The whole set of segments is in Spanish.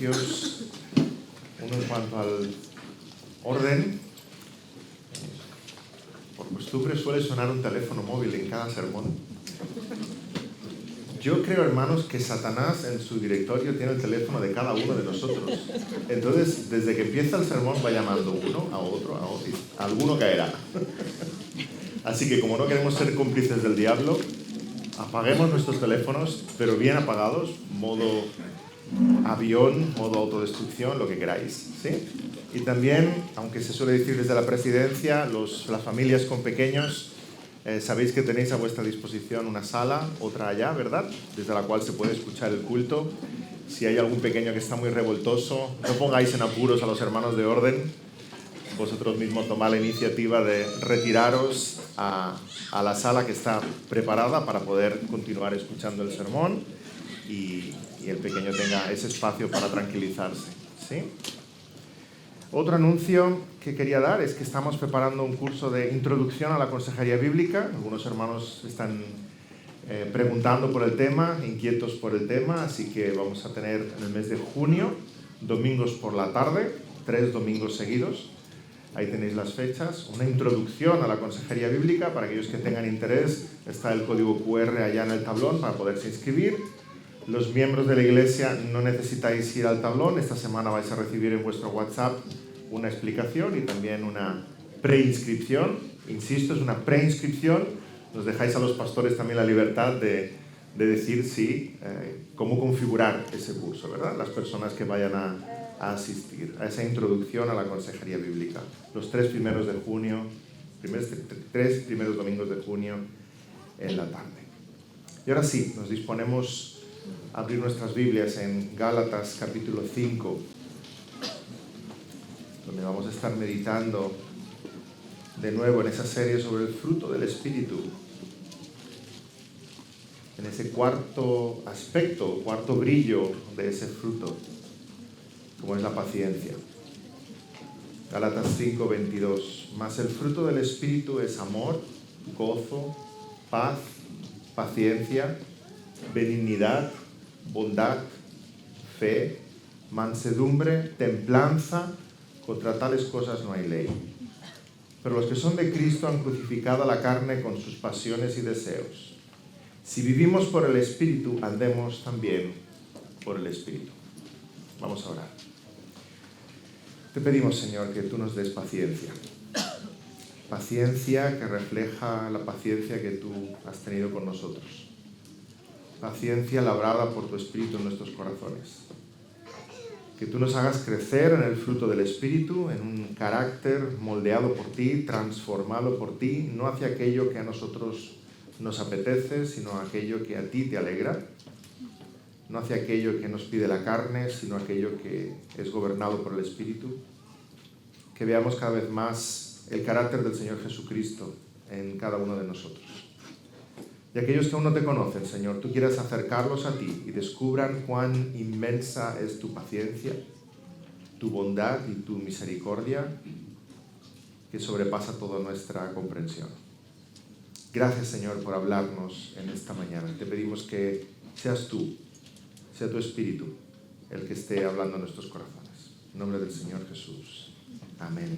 anuncios. Uno en cuanto al orden. Por costumbre suele sonar un teléfono móvil en cada sermón. Yo creo, hermanos, que Satanás en su directorio tiene el teléfono de cada uno de nosotros. Entonces, desde que empieza el sermón va llamando uno a otro, y alguno caerá. Así que como no queremos ser cómplices del diablo, apaguemos nuestros teléfonos, pero bien apagados, modo avión, modo autodestrucción, lo que queráis, ¿sí? Y también, aunque se suele decir desde la presidencia, las familias con pequeños, sabéis que tenéis a vuestra disposición una sala, otra allá, ¿verdad? Desde la cual se puede escuchar el culto. Si hay algún pequeño que está muy revoltoso, no pongáis en apuros a los hermanos de orden. Vosotros mismos tomad la iniciativa de retiraros a la sala que está preparada para poder continuar escuchando el sermón y el pequeño tenga ese espacio para tranquilizarse, ¿sí? Otro anuncio que quería dar es que estamos preparando un curso de introducción a la consejería bíblica. Algunos hermanos están preguntando por el tema, inquietos por el tema, así que vamos a tener en el mes de junio, domingos por la tarde, 3 domingos seguidos. Ahí tenéis las fechas. Una introducción a la consejería bíblica. Para aquellos que tengan interés, está el código QR allá en el tablón para poderse inscribir. Los miembros de la iglesia no necesitáis ir al tablón. Esta semana vais a recibir en vuestro WhatsApp una explicación y también una preinscripción. Insisto, es una preinscripción. Nos dejáis a los pastores también la libertad de decir cómo configurar ese curso, ¿verdad? Las personas que vayan a asistir a esa introducción a la consejería bíblica. Los 3 primeros de junio, 3 primeros domingos de junio en la tarde. Y ahora sí, nos disponemos a abrir nuestras Biblias en Gálatas capítulo 5, donde vamos a estar meditando de nuevo en esa serie sobre el fruto del Espíritu, en ese cuarto aspecto, cuarto brillo de ese fruto, como es la paciencia. Gálatas 5:22. Mas el fruto del Espíritu es amor, gozo, paz, paciencia, benignidad, bondad, fe, mansedumbre, templanza. Contra tales cosas no hay ley. Pero los que son de Cristo han crucificado a la carne con sus pasiones y deseos. Si vivimos por el Espíritu, andemos también por el Espíritu. Vamos a orar. Te pedimos, Señor, que tú nos des paciencia. Paciencia que refleja la paciencia que tú has tenido con nosotros. Paciencia labrada por tu Espíritu en nuestros corazones. Que tú nos hagas crecer en el fruto del Espíritu, en un carácter moldeado por ti, transformado por ti, no hacia aquello que a nosotros nos apetece, sino aquello que a ti te alegra. No hacia aquello que nos pide la carne, sino aquello que es gobernado por el Espíritu. Que veamos cada vez más el carácter del Señor Jesucristo en cada uno de nosotros. Y aquellos que aún no te conocen, Señor, tú quieras acercarlos a ti y descubran cuán inmensa es tu paciencia, tu bondad y tu misericordia, que sobrepasa toda nuestra comprensión. Gracias, Señor, por hablarnos en esta mañana. Te pedimos que seas tú, sea tu Espíritu, el que esté hablando en nuestros corazones. En nombre del Señor Jesús. Amén.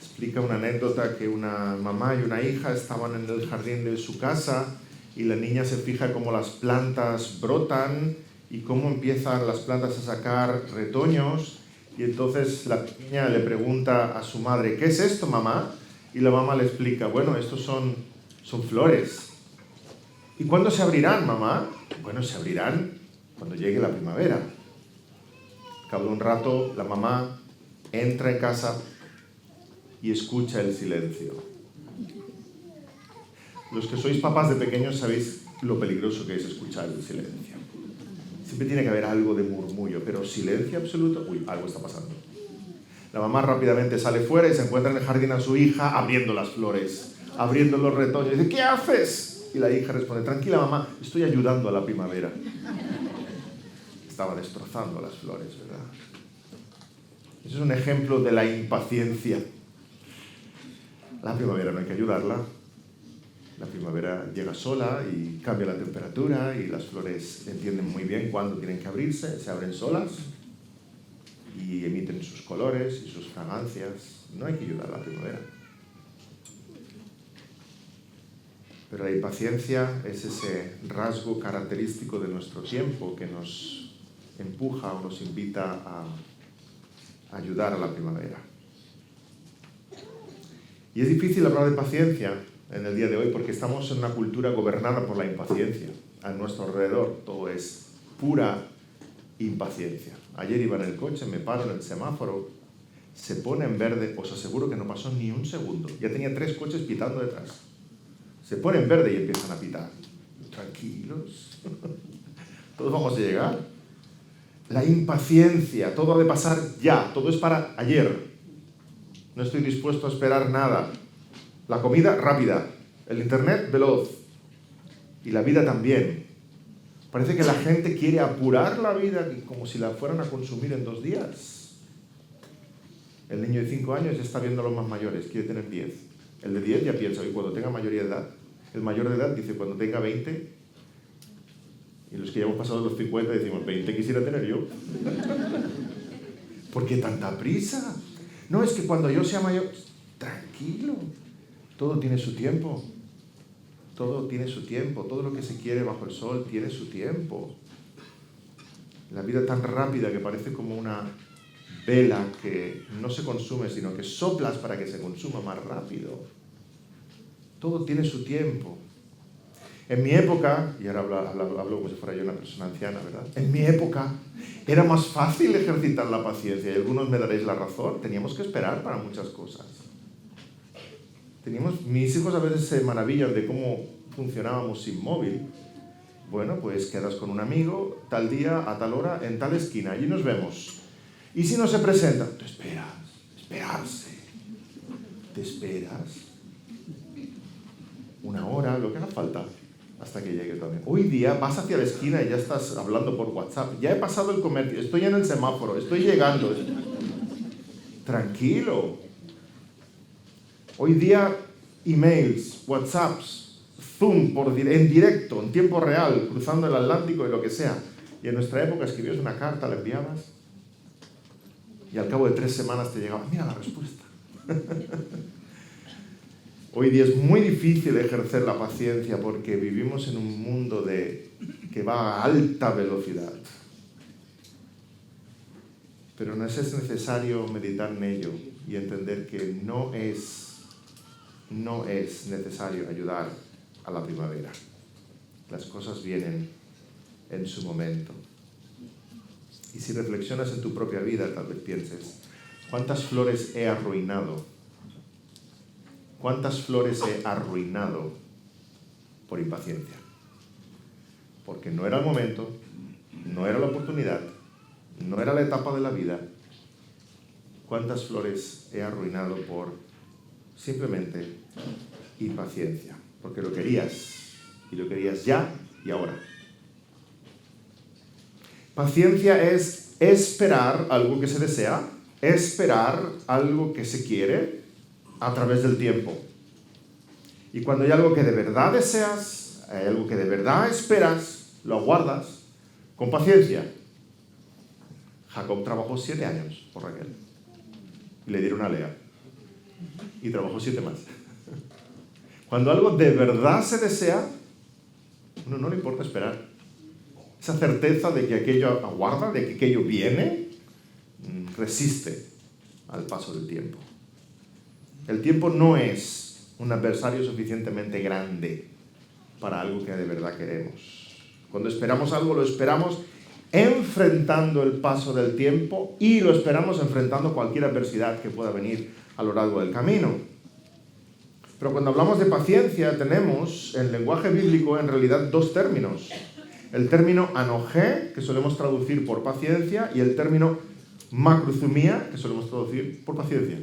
Explica una anécdota que una mamá y una hija estaban en el jardín de su casa y la niña se fija cómo las plantas brotan y cómo empiezan las plantas a sacar retoños, y entonces la niña le pregunta a su madre: ¿qué es esto, mamá? Y la mamá le explica: bueno, estos son flores. ¿Y cuándo se abrirán, mamá? Bueno, se abrirán cuando llegue la primavera. Al cabo de un rato, la mamá entra en casa y escucha el silencio. Los que sois papás de pequeños sabéis lo peligroso que es escuchar el silencio. Siempre tiene que haber algo de murmullo, pero silencio absoluto, algo está pasando. La mamá rápidamente sale fuera y se encuentra en el jardín a su hija abriendo las flores, abriendo los retoños. Y dice: ¿qué haces? Y la hija responde: tranquila, mamá, estoy ayudando a la primavera. Estaba destrozando las flores, ¿verdad? Ese es un ejemplo de la impaciencia. La primavera no hay que ayudarla. La primavera llega sola y cambia la temperatura y las flores entienden muy bien cuándo tienen que abrirse, se abren solas y emiten sus colores y sus fragancias. No hay que ayudar a la primavera. Pero la impaciencia es ese rasgo característico de nuestro tiempo que nos empuja o nos invita a ayudar a la primavera. Y es difícil hablar de paciencia en el día de hoy porque estamos en una cultura gobernada por la impaciencia. A nuestro alrededor todo es pura impaciencia. Ayer iba en el coche, me paro en el semáforo, se pone en verde, os aseguro que no pasó ni un segundo. Ya tenía 3 coches pitando detrás. Se pone en verde y empiezan a pitar. Tranquilos, todos vamos a llegar. La impaciencia, todo ha de pasar ya, todo es para ayer. No estoy dispuesto a esperar nada. La comida rápida, el internet veloz y la vida también. Parece que la gente quiere apurar la vida como si la fueran a consumir en 2 días. El niño de 5 años ya está viendo a los más mayores, quiere tener 10. El de 10 ya piensa, y cuando tenga mayoría de edad. El mayor de edad dice, cuando tenga 20, y los que ya hemos pasado los 50 decimos, 20 quisiera tener yo. ¿Por qué tanta prisa? No, es que cuando yo sea mayor, tranquilo, todo tiene su tiempo. Todo tiene su tiempo, todo lo que se quiere bajo el sol tiene su tiempo. La vida tan rápida que parece como una vela que no se consume, sino que soplas para que se consuma más rápido. Todo tiene su tiempo. En mi época, y ahora hablo como si fuera yo una persona anciana, ¿verdad? En mi época era más fácil ejercitar la paciencia, y algunos me daréis la razón, teníamos que esperar para muchas cosas. Mis hijos a veces se maravillan de cómo funcionábamos sin móvil. Bueno, pues quedas con un amigo, tal día, a tal hora, en tal esquina, allí nos vemos. Y si no se presenta, te esperas, esperarse, te esperas. 1 hora, lo que haga falta, hasta que llegue también. Hoy día vas hacia la esquina y ya estás hablando por WhatsApp. Ya he pasado el comercio, estoy en el semáforo, estoy llegando. Tranquilo. Hoy día, emails, WhatsApps, Zoom en directo, en tiempo real, cruzando el Atlántico y lo que sea. Y en nuestra época escribías una carta, la enviabas y al cabo de 3 semanas te llegaba, mira la respuesta. Hoy día es muy difícil ejercer la paciencia porque vivimos en un mundo que va a alta velocidad. Pero nos es necesario meditar en ello y entender que no es necesario ayudar a la primavera. Las cosas vienen en su momento. Y si reflexionas en tu propia vida, tal vez pienses, ¿cuántas flores he arruinado? ¿Cuántas flores he arruinado por impaciencia? Porque no era el momento, no era la oportunidad, no era la etapa de la vida. ¿Cuántas flores he arruinado por simplemente impaciencia? Porque lo querías, y lo querías ya y ahora. Paciencia es esperar algo que se desea, esperar algo que se quiere, a través del tiempo. Y cuando hay algo que de verdad deseas, hay algo que de verdad esperas, lo aguardas con paciencia. Jacob trabajó 7 años por Raquel. Y le dieron a Lea. Y trabajó 7 más. Cuando algo de verdad se desea, uno no le importa esperar. Esa certeza de que aquello aguarda, de que aquello viene, resiste al paso del tiempo. El tiempo no es un adversario suficientemente grande para algo que de verdad queremos. Cuando esperamos algo, lo esperamos enfrentando el paso del tiempo y lo esperamos enfrentando cualquier adversidad que pueda venir a lo largo del camino. Pero cuando hablamos de paciencia, tenemos en lenguaje bíblico en realidad 2 términos. El término anogé, que solemos traducir por paciencia, y el término macrozumía, que solemos traducir por paciencia.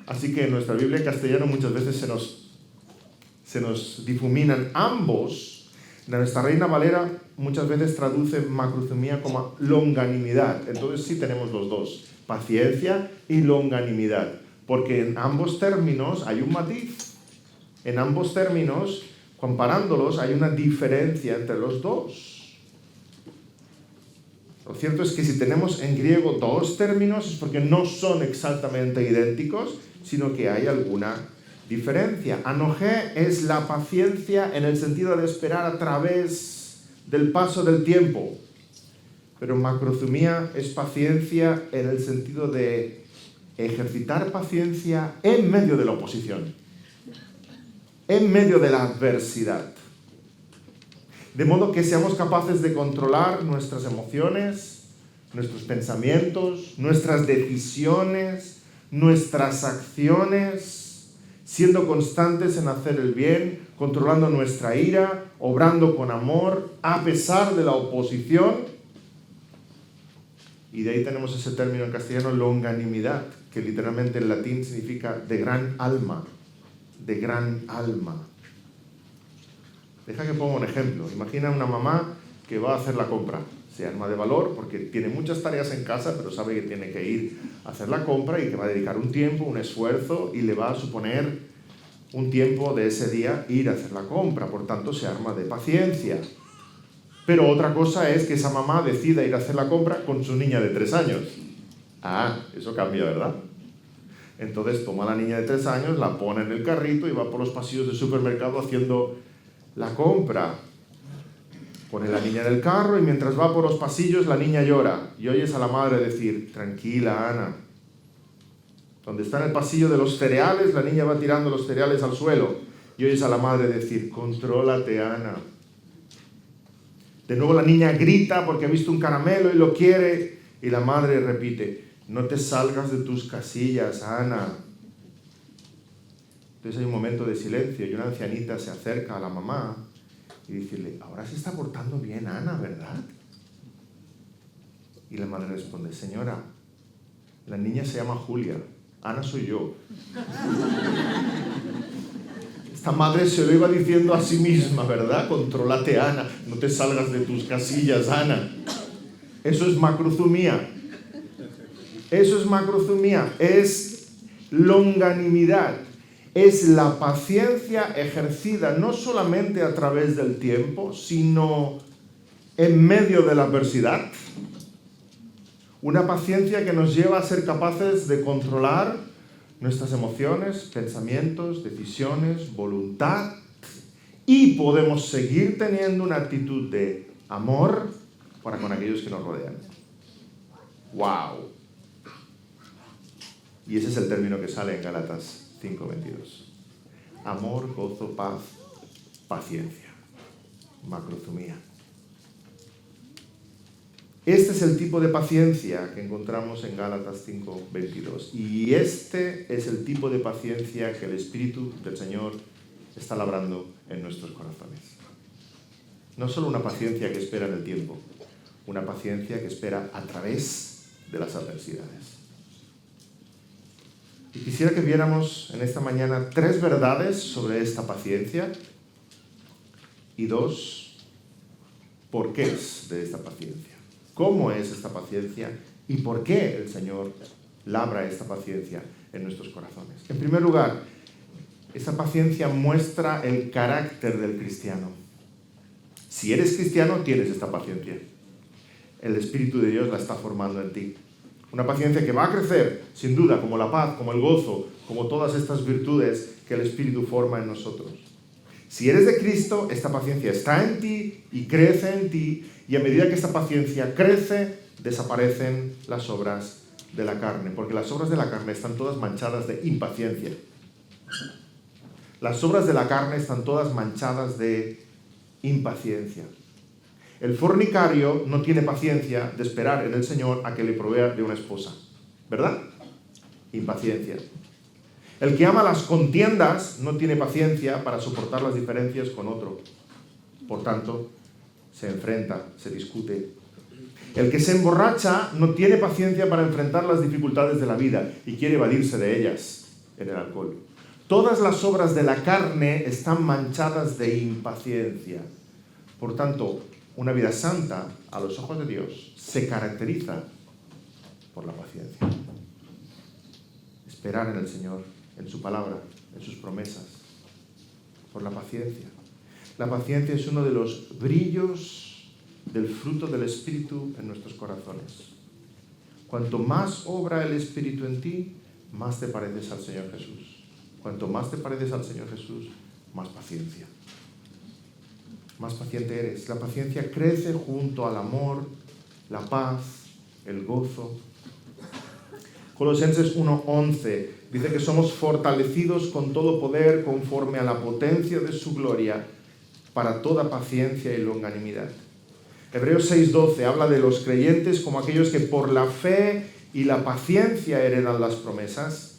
Así que en nuestra Biblia en castellano muchas veces se nos difuminan ambos. Nuestra Reina Valera muchas veces traduce macrozumía como longanimidad. Entonces sí tenemos los dos, paciencia y longanimidad. Porque en ambos términos hay un matiz. En ambos términos Comparándolos, hay una diferencia entre los dos. Lo cierto es que si tenemos en griego dos términos es porque no son exactamente idénticos, sino que hay alguna diferencia. Anogé es la paciencia en el sentido de esperar a través del paso del tiempo. Pero macrozumía es paciencia en el sentido de ejercitar paciencia en medio de la oposición, en medio de la adversidad. De modo que seamos capaces de controlar nuestras emociones, nuestros pensamientos, nuestras decisiones, nuestras acciones, siendo constantes en hacer el bien, controlando nuestra ira, obrando con amor, a pesar de la oposición. Y de ahí tenemos ese término en castellano, longanimidad, que literalmente en latín significa de gran alma, de gran alma. Deja que ponga un ejemplo. Imagina una mamá que va a hacer la compra. Se arma de valor porque tiene muchas tareas en casa, pero sabe que tiene que ir a hacer la compra y que va a dedicar un tiempo, un esfuerzo, y le va a suponer un tiempo de ese día ir a hacer la compra. Por tanto, se arma de paciencia. Pero otra cosa es que esa mamá decida ir a hacer la compra con su niña de 3 años. Ah, eso cambia, ¿verdad? Entonces toma a la niña de 3 años, la pone en el carrito y va por los pasillos del supermercado haciendo la compra. Pone la niña en el carro y mientras va por los pasillos la niña llora. Y oyes a la madre decir, tranquila, Ana. Donde está en el pasillo de los cereales, la niña va tirando los cereales al suelo. Y oyes a la madre decir, contrólate, Ana. De nuevo la niña grita porque ha visto un caramelo y lo quiere. Y la madre repite, no te salgas de tus casillas, Ana. Entonces hay un momento de silencio y una ancianita se acerca a la mamá y dice, ahora se está portando bien Ana, ¿verdad? Y la madre responde, señora, la niña se llama Julia, Ana soy yo. Esta madre se lo iba diciendo a sí misma, ¿verdad? Contrólate, Ana, no te salgas de tus casillas, Ana. Eso es macrozumía. Eso es macrozumía, es longanimidad. Es la paciencia ejercida no solamente a través del tiempo, sino en medio de la adversidad. Una paciencia que nos lleva a ser capaces de controlar nuestras emociones, pensamientos, decisiones, voluntad, y podemos seguir teniendo una actitud de amor para con aquellos que nos rodean. ¡Wow! Y ese es el término que sale en Gálatas 5:22. Amor, gozo, paz, paciencia. Macrozumía. Este es el tipo de paciencia que encontramos en Gálatas 5:22. Y este es el tipo de paciencia que el Espíritu del Señor está labrando en nuestros corazones. No solo una paciencia que espera en el tiempo, una paciencia que espera a través de las adversidades. Y quisiera que viéramos en esta mañana 3 verdades sobre esta paciencia y 2 porqués de esta paciencia. ¿Cómo es esta paciencia y por qué el Señor labra esta paciencia en nuestros corazones? En primer lugar, esta paciencia muestra el carácter del cristiano. Si eres cristiano, tienes esta paciencia. El Espíritu de Dios la está formando en ti. Una paciencia que va a crecer, sin duda, como la paz, como el gozo, como todas estas virtudes que el Espíritu forma en nosotros. Si eres de Cristo, esta paciencia está en ti y crece en ti, y a medida que esta paciencia crece, desaparecen las obras de la carne, porque las obras de la carne están todas manchadas de impaciencia. Las obras de la carne están todas manchadas de impaciencia. El fornicario no tiene paciencia de esperar en el Señor a que le provea de una esposa, ¿verdad? Impaciencia. El que ama las contiendas no tiene paciencia para soportar las diferencias con otro. Por tanto, se enfrenta, se discute. El que se emborracha no tiene paciencia para enfrentar las dificultades de la vida y quiere evadirse de ellas en el alcohol. Todas las obras de la carne están manchadas de impaciencia. Por tanto, una vida santa, a los ojos de Dios, se caracteriza por la paciencia. Esperar en el Señor, en su palabra, en sus promesas, por la paciencia. La paciencia es uno de los brillos del fruto del Espíritu en nuestros corazones. Cuanto más obra el Espíritu en ti, más te pareces al Señor Jesús. Cuanto más te pareces al Señor Jesús, más paciencia. Más paciente eres. La paciencia crece junto al amor, la paz, el gozo. Colosenses 1:11 dice que somos fortalecidos con todo poder conforme a la potencia de su gloria para toda paciencia y longanimidad. Hebreos 6:12 habla de los creyentes como aquellos que por la fe y la paciencia heredan las promesas.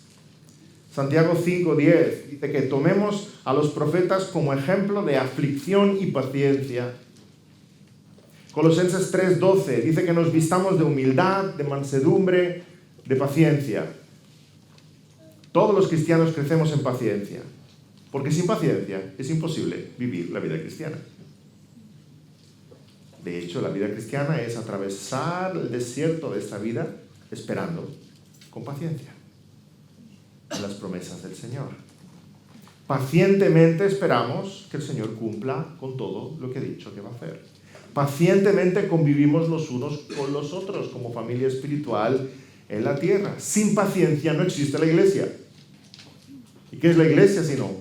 Santiago 5:10 dice que tomemos a los profetas como ejemplo de aflicción y paciencia. Colosenses 3:12 dice que nos vistamos de humildad, de mansedumbre, de paciencia. Todos los cristianos crecemos en paciencia, porque sin paciencia es imposible vivir la vida cristiana. De hecho, la vida cristiana es atravesar el desierto de esta vida esperando con paciencia en las promesas del Señor. Pacientemente esperamos que el Señor cumpla con todo lo que ha dicho que va a hacer. Pacientemente convivimos los unos con los otros como familia espiritual en la tierra. Sin paciencia no existe la iglesia. ¿Y qué es la iglesia sino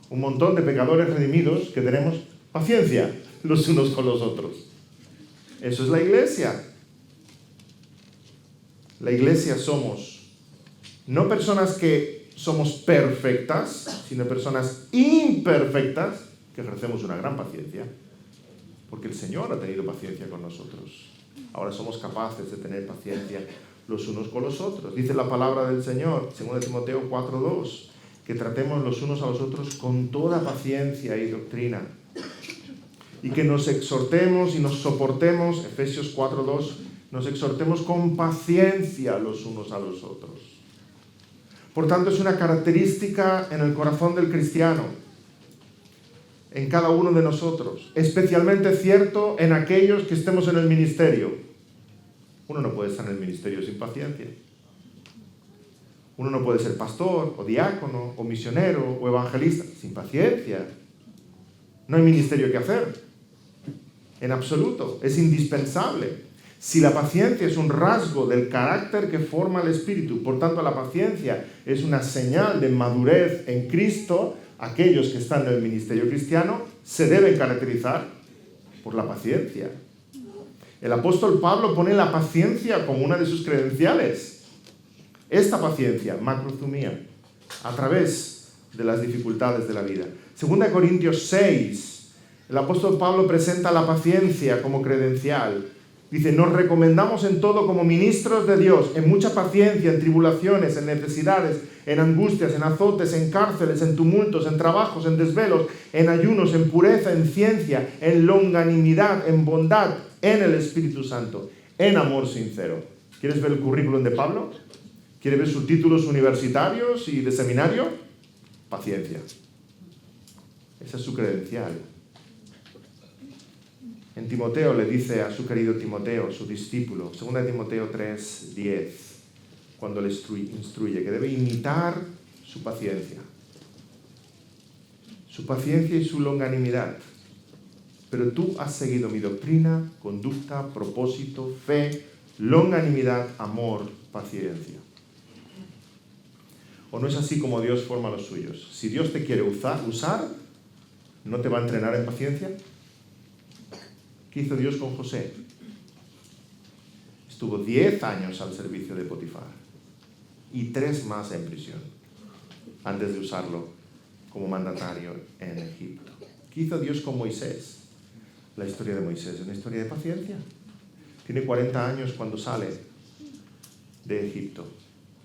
un montón de pecadores redimidos que tenemos paciencia los unos con los otros? Eso es la iglesia. La iglesia somos no personas que somos perfectas, sino personas imperfectas que ejercemos una gran paciencia, porque el Señor ha tenido paciencia con nosotros. Ahora somos capaces de tener paciencia los unos con los otros. Dice la palabra del Señor, 2 Timoteo 4:2, que tratemos los unos a los otros con toda paciencia y doctrina, y que nos exhortemos y nos soportemos, Efesios 4:2, nos exhortemos con paciencia los unos a los otros. Por tanto, es una característica en el corazón del cristiano, en cada uno de nosotros, especialmente cierto en aquellos que estemos en el ministerio. Uno no puede estar en el ministerio sin paciencia. Uno no puede ser pastor, o diácono, o misionero, o evangelista, sin paciencia. No hay ministerio que hacer. En absoluto. Es indispensable. Si la paciencia es un rasgo del carácter que forma el Espíritu, por tanto la paciencia es una señal de madurez en Cristo, aquellos que están en el ministerio cristiano se deben caracterizar por la paciencia. El apóstol Pablo pone la paciencia como una de sus credenciales. Esta paciencia, macrothumia, a través de las dificultades de la vida. 2 Corintios 6, el apóstol Pablo presenta la paciencia como credencial. Dice, nos recomendamos en todo como ministros de Dios, en mucha paciencia, en tribulaciones, en necesidades, en angustias, en azotes, en cárceles, en tumultos, en trabajos, en desvelos, en ayunos, en pureza, en ciencia, en longanimidad, en bondad, en el Espíritu Santo, en amor sincero. ¿Quieres ver el currículum de Pablo? ¿Quieres ver sus títulos universitarios y de seminario? Paciencia. Esa es su credencial. En Timoteo le dice a su querido Timoteo, su discípulo, 2 Timoteo 3:10, cuando le instruye que debe imitar su paciencia y su longanimidad. Pero tú has seguido mi doctrina, conducta, propósito, fe, longanimidad, amor, paciencia. ¿O no es así como Dios forma a los suyos? Si Dios te quiere usar, ¿no te va a entrenar en paciencia? ¿Qué hizo Dios con José? Estuvo 10 años al servicio de Potifar y 3 más en prisión antes de usarlo como mandatario en Egipto. ¿Qué hizo Dios con Moisés? La historia de Moisés es una historia de paciencia. Tiene 40 años cuando sale de Egipto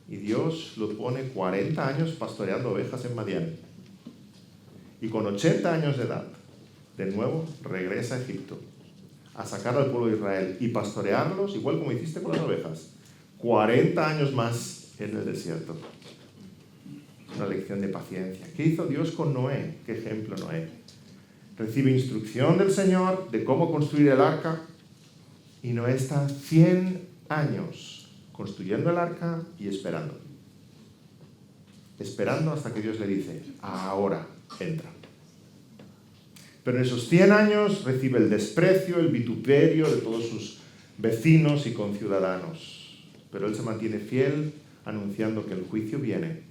y Dios lo pone 40 años pastoreando ovejas en Madián. Y con 80 años de edad, de nuevo regresa a Egipto a sacar al pueblo de Israel y pastorearlos, igual como hiciste con las ovejas. 40 años más en el desierto. Una lección de paciencia. ¿Qué hizo Dios con Noé? ¿Qué ejemplo Noé? Recibe instrucción del Señor de cómo construir el arca y Noé está 100 años construyendo el arca y esperando. Esperando hasta que Dios le dice, ahora entra. Pero en esos 100 años recibe el desprecio, el vituperio de todos sus vecinos y conciudadanos. Pero él se mantiene fiel, anunciando que el juicio viene.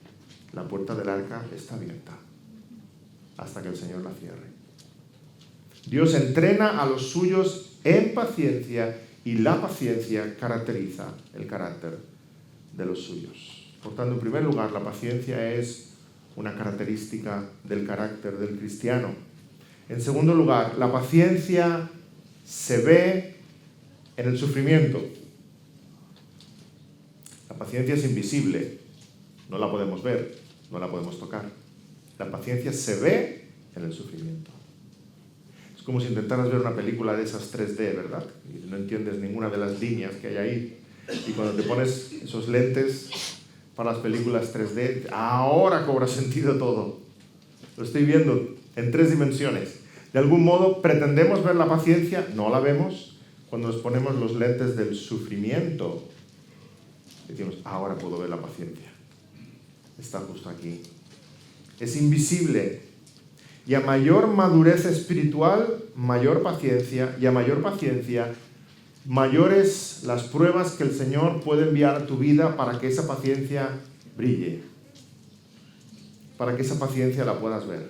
La puerta del arca está abierta hasta que el Señor la cierre. Dios entrena a los suyos en paciencia y la paciencia caracteriza el carácter de los suyos. Por tanto, en primer lugar, la paciencia es una característica del carácter del cristiano. En segundo lugar, la paciencia se ve en el sufrimiento. La paciencia es invisible, no la podemos ver, no la podemos tocar. La paciencia se ve en el sufrimiento. Es como si intentaras ver una película de esas 3D, ¿verdad? Y no entiendes ninguna de las líneas que hay ahí. Y cuando te pones esos lentes para las películas 3D, ahora cobra sentido todo. Lo estoy viendo en 3 dimensiones. De algún modo, pretendemos ver la paciencia, no la vemos. Cuando nos ponemos los lentes del sufrimiento, decimos, ahora puedo ver la paciencia. Está justo aquí. Es invisible. Y a mayor madurez espiritual, mayor paciencia. Y a mayor paciencia, mayores las pruebas que el Señor puede enviar a tu vida para que esa paciencia brille. Para que esa paciencia la puedas ver.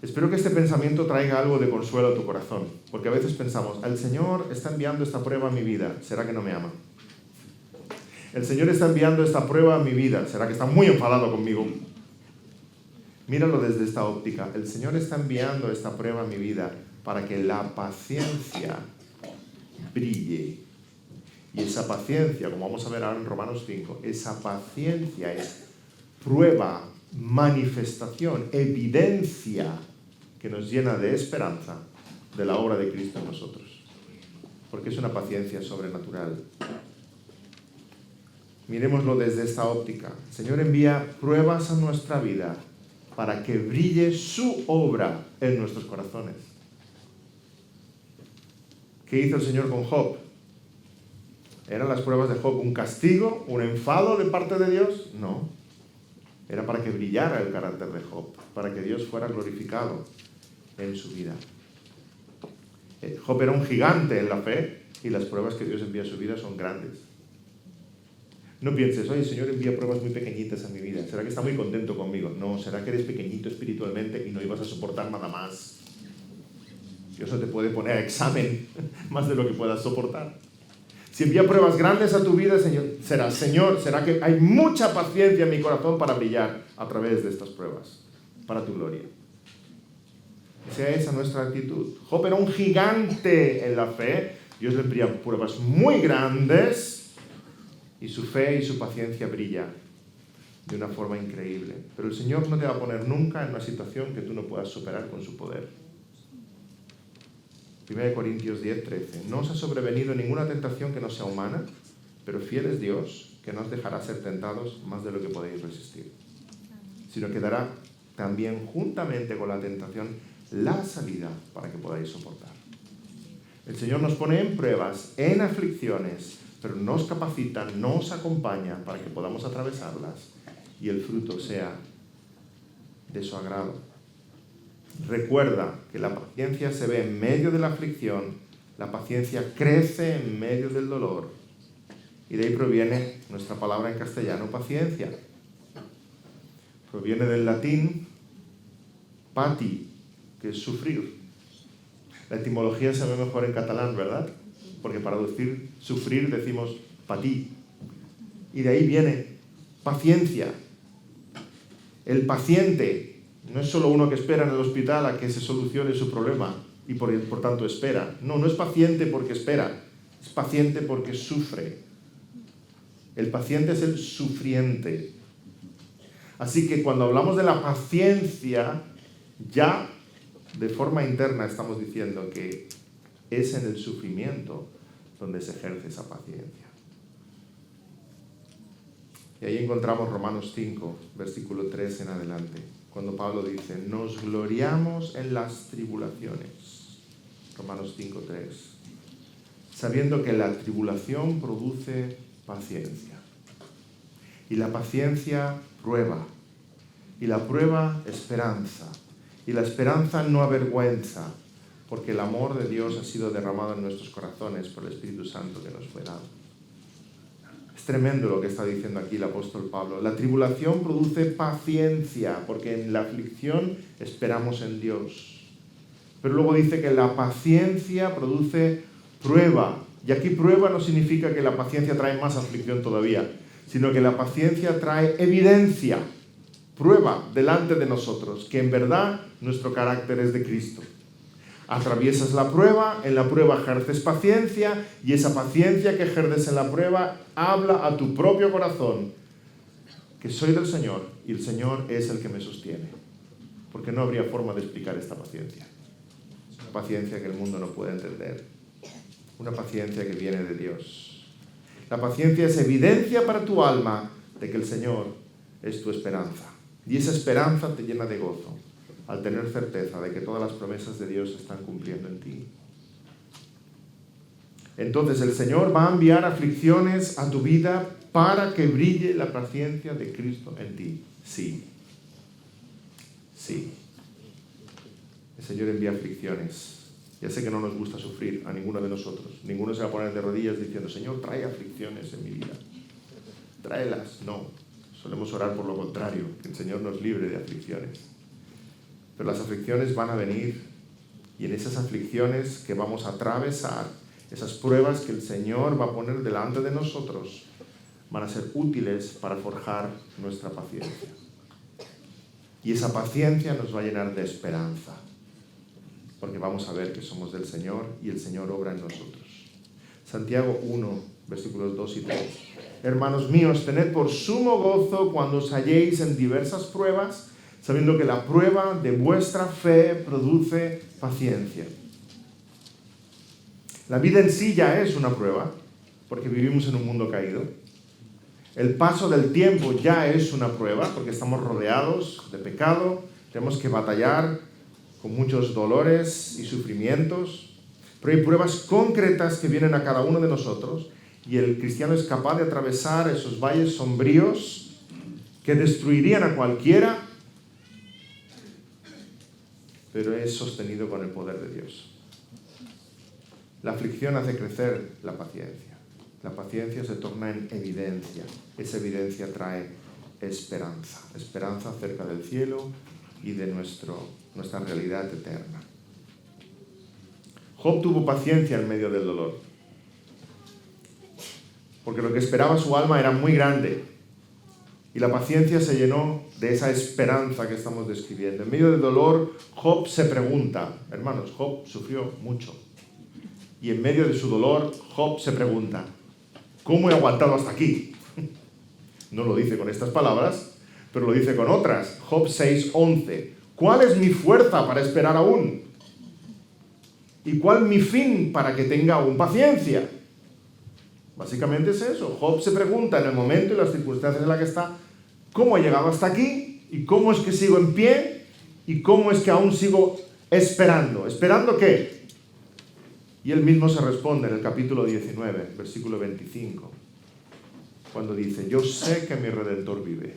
Espero que este pensamiento traiga algo de consuelo a tu corazón. Porque a veces pensamos, el Señor está enviando esta prueba a mi vida. ¿Será que no me ama? El Señor está enviando esta prueba a mi vida. ¿Será que está muy enfadado conmigo? Míralo desde esta óptica. El Señor está enviando esta prueba a mi vida para que la paciencia brille. Y esa paciencia, como vamos a ver ahora en Romanos 5, esa paciencia es prueba, manifestación, evidencia que nos llena de esperanza de la obra de Cristo en nosotros. Porque es una paciencia sobrenatural. Miremoslo desde esta óptica. El Señor envía pruebas a nuestra vida para que brille su obra en nuestros corazones. ¿Qué hizo el Señor con Job? ¿Eran las pruebas de Job un castigo, un enfado de parte de Dios? No. Era para que brillara el carácter de Job, para que Dios fuera glorificado en su vida. Job era un gigante en la fe y las pruebas que Dios envía a su vida son grandes. No pienses, oye, el Señor envía pruebas muy pequeñitas a mi vida. ¿Será que está muy contento conmigo? No, será que eres pequeñito espiritualmente y no ibas a soportar nada más. Dios no te puede poner a examen más de lo que puedas soportar. Si envía pruebas grandes a tu vida, Señor, será que hay mucha paciencia en mi corazón para brillar a través de estas pruebas, para tu gloria. Que sea esa nuestra actitud. Job era un gigante en la fe. Dios le envía pruebas muy grandes. Y su fe y su paciencia brilla de una forma increíble. Pero el Señor no te va a poner nunca en una situación que tú no puedas superar con su poder. 1 Corintios 10:13. No os ha sobrevenido ninguna tentación que no sea humana, pero fiel es Dios, que no os dejará ser tentados más de lo que podéis resistir, sino que dará también juntamente con la tentación la salida para que podáis soportar. El Señor nos pone en pruebas, en aflicciones, pero nos capacita, nos acompaña para que podamos atravesarlas y el fruto sea de su agrado. Recuerda que la paciencia se ve en medio de la aflicción, la paciencia crece en medio del dolor. Y de ahí proviene nuestra palabra en castellano, paciencia. Proviene del latín pati, que es sufrir. La etimología se ve mejor en catalán, ¿verdad? Porque para decir sufrir decimos patí. Y de ahí viene paciencia. El paciente no es solo uno que espera en el hospital a que se solucione su problema y por tanto espera. No es paciente porque espera, es paciente porque sufre. El paciente es el sufriente. Así que cuando hablamos de la paciencia, ya de forma interna estamos diciendo que es en el sufrimiento donde se ejerce esa paciencia. Y ahí encontramos Romanos 5, versículo 3 en adelante, cuando Pablo dice, nos gloriamos en las tribulaciones. Romanos 5, 3. Sabiendo que la tribulación produce paciencia. Y la paciencia prueba. Y la prueba esperanza. Y la esperanza no avergüenza, porque el amor de Dios ha sido derramado en nuestros corazones por el Espíritu Santo que nos fue dado. Es tremendo lo que está diciendo aquí el apóstol Pablo. La tribulación produce paciencia, porque en la aflicción esperamos en Dios. Pero luego dice que la paciencia produce prueba. Y aquí prueba no significa que la paciencia trae más aflicción todavía, sino que la paciencia trae evidencia, prueba delante de nosotros, que en verdad nuestro carácter es de Cristo. Atraviesas la prueba, en la prueba ejerces paciencia, y esa paciencia que ejerces en la prueba habla a tu propio corazón que soy del Señor y el Señor es el que me sostiene. Porque no habría forma de explicar esta paciencia. Una paciencia que el mundo no puede entender. Una paciencia que viene de Dios. La paciencia es evidencia para tu alma de que el Señor es tu esperanza. Y esa esperanza te llena de gozo al tener certeza de que todas las promesas de Dios se están cumpliendo en ti. Entonces el Señor va a enviar aflicciones a tu vida para que brille la paciencia de Cristo en ti. Sí. Sí. El Señor envía aflicciones. Ya sé que no nos gusta sufrir a ninguno de nosotros. Ninguno se va a poner de rodillas diciendo, Señor, trae aflicciones en mi vida. Tráelas. No. Solemos orar por lo contrario, que el Señor nos libre de aflicciones. Pero las aflicciones van a venir, y en esas aflicciones que vamos a atravesar, esas pruebas que el Señor va a poner delante de nosotros, van a ser útiles para forjar nuestra paciencia. Y esa paciencia nos va a llenar de esperanza, porque vamos a ver que somos del Señor y el Señor obra en nosotros. Santiago 1, versículos 2 y 3. Hermanos míos, tened por sumo gozo cuando os halléis en diversas pruebas, sabiendo que la prueba de vuestra fe produce paciencia. La vida en sí ya es una prueba, porque vivimos en un mundo caído. El paso del tiempo ya es una prueba, porque estamos rodeados de pecado, tenemos que batallar con muchos dolores y sufrimientos, pero hay pruebas concretas que vienen a cada uno de nosotros, y el cristiano es capaz de atravesar esos valles sombríos que destruirían a cualquiera, pero es sostenido con el poder de Dios. La aflicción hace crecer la paciencia. La paciencia se torna en evidencia. Esa evidencia trae esperanza. Esperanza acerca del cielo y de nuestra realidad eterna. Job tuvo paciencia en medio del dolor, porque lo que esperaba su alma era muy grande. Y la paciencia se llenó de esa esperanza que estamos describiendo. En medio del dolor, Job se pregunta, hermanos, Job sufrió mucho. Y en medio de su dolor, Job se pregunta, ¿cómo he aguantado hasta aquí? No lo dice con estas palabras, pero lo dice con otras. Job 6:11. ¿Cuál es mi fuerza para esperar aún? ¿Y cuál mi fin para que tenga aún paciencia? Básicamente es eso. Job se pregunta en el momento y las circunstancias en las que está, ¿cómo he llegado hasta aquí? ¿Y cómo es que sigo en pie? ¿Y cómo es que aún sigo esperando? ¿Esperando qué? Y él mismo se responde en el capítulo 19, versículo 25, cuando dice, yo sé que mi Redentor vive,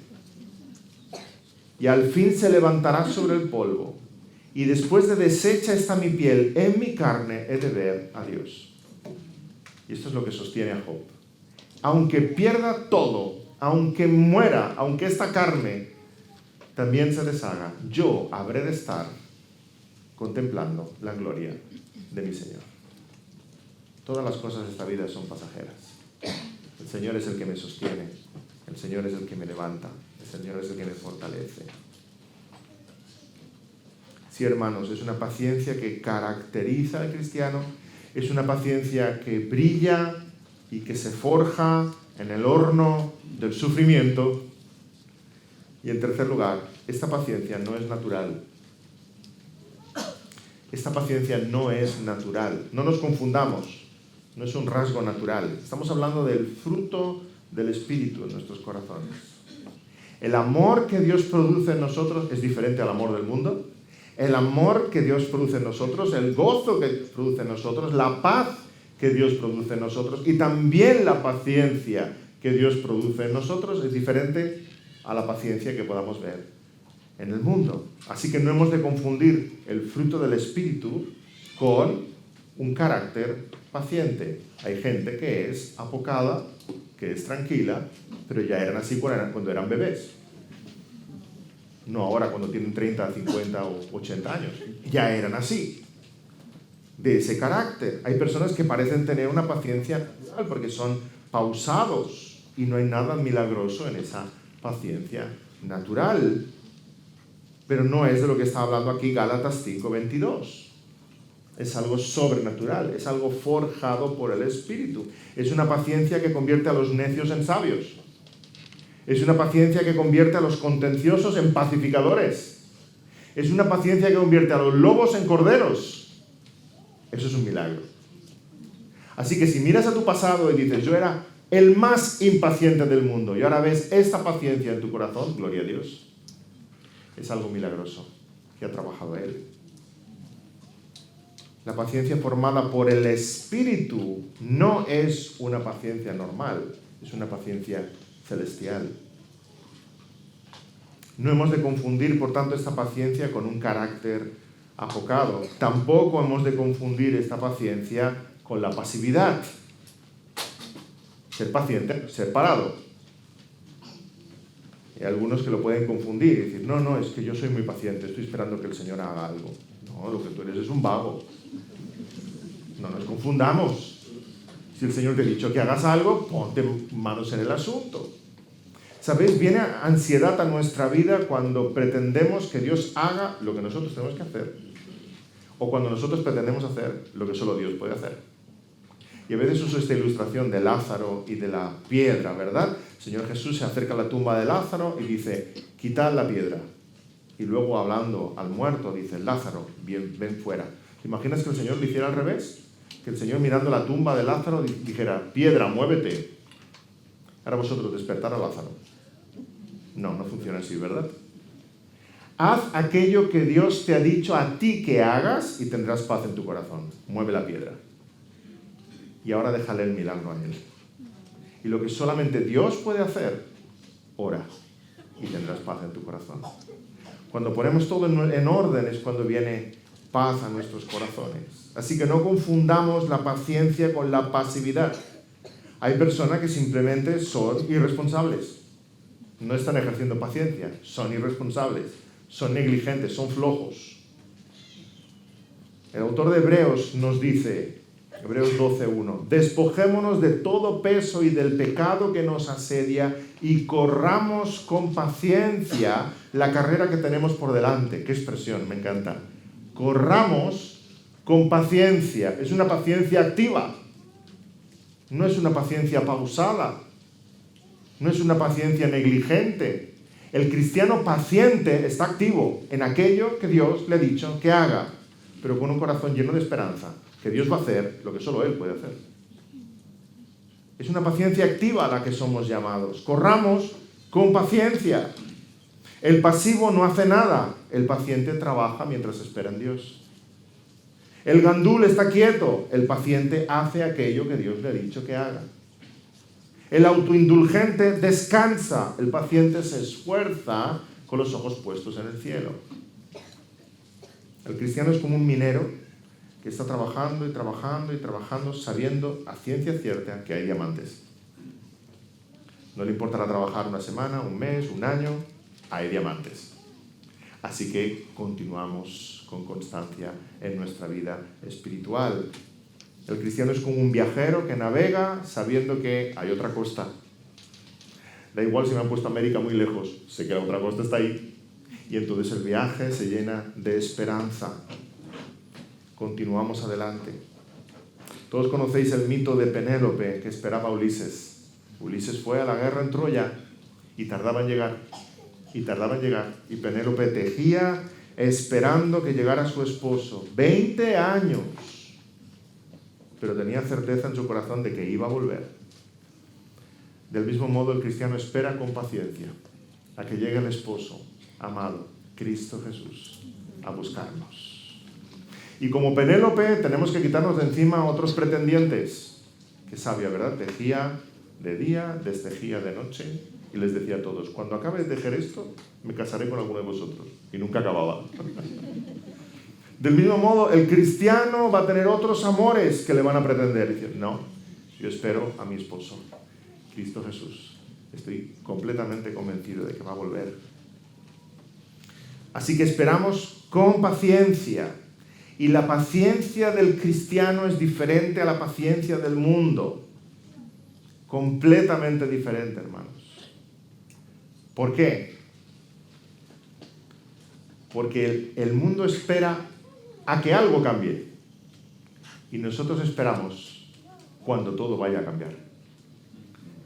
y al fin se levantará sobre el polvo, y después de deshecha está mi piel, en mi carne he de ver a Dios. Y esto es lo que sostiene a Job. Aunque pierda todo, aunque muera, aunque esta carne también se deshaga, yo habré de estar contemplando la gloria de mi Señor. Todas las cosas de esta vida son pasajeras. El Señor es el que me sostiene. El Señor es el que me levanta. El Señor es el que me fortalece. Sí, hermanos, es una paciencia que caracteriza al cristiano. Es una paciencia que brilla y que se forja en el horno del sufrimiento. Y en tercer lugar, esta paciencia no es natural. Esta paciencia no es natural. No nos confundamos. No es un rasgo natural. Estamos hablando del fruto del Espíritu en nuestros corazones. El amor que Dios produce en nosotros es diferente al amor del mundo. El amor que Dios produce en nosotros, el gozo que produce en nosotros, la paz que Dios produce en nosotros y también la paciencia que Dios produce en nosotros es diferente a la paciencia que podamos ver en el mundo. Así que no hemos de confundir el fruto del Espíritu con un carácter paciente. Hay gente que es apocada, que es tranquila, pero ya eran así cuando eran bebés. No ahora cuando tienen 30, 50 o 80 años. Ya eran así, de ese carácter. Hay personas que parecen tener una paciencia natural porque son pausados y no hay nada milagroso en esa paciencia natural. Pero no es de lo que está hablando aquí Gálatas 5:22. Es algo sobrenatural, es algo forjado por el Espíritu. Es una paciencia que convierte a los necios en sabios. Es una paciencia que convierte a los contenciosos en pacificadores. Es una paciencia que convierte a los lobos en corderos. Eso es un milagro. Así que si miras a tu pasado y dices, yo era el más impaciente del mundo, y ahora ves esta paciencia en tu corazón, gloria a Dios. Es algo milagroso que ha trabajado Él. La paciencia formada por el Espíritu no es una paciencia normal, es una paciencia celestial. No hemos de confundir, por tanto, esta paciencia con un carácter apocado. Tampoco hemos de confundir esta paciencia con la pasividad. Ser paciente, ser parado. Hay algunos que lo pueden confundir y decir, no, es que yo soy muy paciente, estoy esperando que el Señor haga algo. No, lo que tú eres es un vago. No nos confundamos. Si el Señor te ha dicho que hagas algo, ponte manos en el asunto. ¿Sabéis? Viene ansiedad a nuestra vida cuando pretendemos que Dios haga lo que nosotros tenemos que hacer. O cuando nosotros pretendemos hacer lo que solo Dios puede hacer. Y a veces uso esta ilustración de Lázaro y de la piedra, ¿verdad? El Señor Jesús se acerca a la tumba de Lázaro y dice, quitad la piedra. Y luego hablando al muerto dice, Lázaro, ven fuera. ¿Te imaginas que el Señor lo hiciera al revés? Que el Señor mirando la tumba de Lázaro dijera, piedra, muévete. Ahora vosotros despertar a Lázaro. No funciona así, ¿verdad? Haz aquello que Dios te ha dicho a ti que hagas y tendrás paz en tu corazón. Mueve la piedra. Y ahora déjale el milagro a Él. Y lo que solamente Dios puede hacer, ora y tendrás paz en tu corazón. Cuando ponemos todo en orden es cuando viene paz a nuestros corazones. Así que no confundamos la paciencia con la pasividad. Hay personas que simplemente son irresponsables. No están ejerciendo paciencia, son irresponsables, son negligentes, son flojos. El autor de Hebreos nos dice, Hebreos 12:1, despojémonos de todo peso y del pecado que nos asedia y corramos con paciencia la carrera que tenemos por delante. Qué expresión, me encanta. Corramos con paciencia. Es una paciencia activa. No es una paciencia pausada. No es una paciencia negligente. El cristiano paciente está activo en aquello que Dios le ha dicho que haga, pero con un corazón lleno de esperanza, que Dios va a hacer lo que solo Él puede hacer. Es una paciencia activa a la que somos llamados. Corramos con paciencia. El pasivo no hace nada, el paciente trabaja mientras espera en Dios. El gandul está quieto, el paciente hace aquello que Dios le ha dicho que haga. El autoindulgente descansa, el paciente se esfuerza con los ojos puestos en el cielo. El cristiano es como un minero que está trabajando y trabajando y trabajando, sabiendo a ciencia cierta que hay diamantes. No le importará trabajar una semana, un mes, un año, hay diamantes. Así que continuamos con constancia en nuestra vida espiritual. El cristiano es como un viajero que navega sabiendo que hay otra costa. Da igual si me han puesto América muy lejos, sé que la otra costa está ahí. Y entonces el viaje se llena de esperanza. Continuamos adelante. Todos conocéis el mito de Penélope que esperaba a Ulises. Ulises fue a la guerra en Troya y tardaba en llegar. Y Penélope tejía esperando que llegara su esposo. 20 años. Pero tenía certeza en su corazón de que iba a volver. Del mismo modo, el cristiano espera con paciencia a que llegue el esposo amado, Cristo Jesús, a buscarnos. Y como Penélope, tenemos que quitarnos de encima a otros pretendientes. Qué sabia, ¿verdad? Tejía de día, destejía de noche. y les decía a todos, cuando acabe de tejer esto, me casaré con alguno de vosotros. Y nunca acababa. Del mismo modo, el cristiano va a tener otros amores que le van a pretender. Y dice, no, yo espero a mi esposo, Cristo Jesús. Estoy completamente convencido de que va a volver. Así que esperamos con paciencia. Y la paciencia del cristiano es diferente a la paciencia del mundo. Completamente diferente, hermanos. ¿Por qué? Porque el mundo espera a que algo cambie. Y nosotros esperamos cuando todo vaya a cambiar.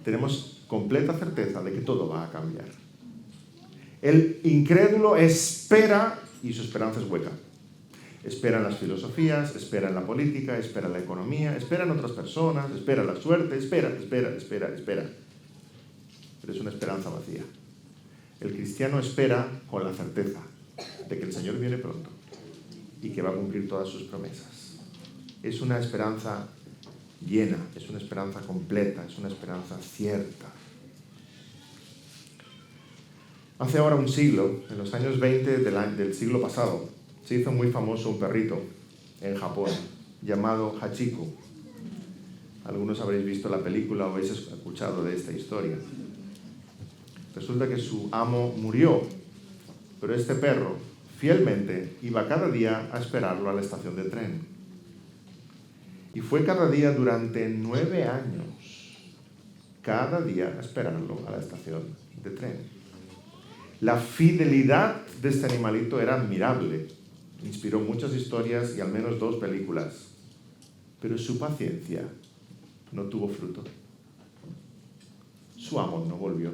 Tenemos completa certeza de que todo va a cambiar. El incrédulo espera y su esperanza es hueca. Espera en las filosofías, espera en la política, espera en la economía, espera en otras personas, espera en la suerte, espera. Pero es una esperanza vacía. El cristiano espera con la certeza de que el Señor viene pronto y que va a cumplir todas sus promesas. Es una esperanza llena, es una esperanza completa, es una esperanza cierta. Hace ahora un siglo, en los años 20 del siglo pasado, se hizo muy famoso un perrito en Japón llamado Hachiko. Algunos habréis visto la película o habéis escuchado de esta historia. Resulta que su amo murió, pero este perro fielmente iba cada día a esperarlo a la estación de tren. Y fue cada día durante 9 años, cada día a esperarlo a la estación de tren. La fidelidad de este animalito era admirable. Inspiró muchas historias y al menos 2 películas. Pero su paciencia no tuvo fruto. Su amo no volvió.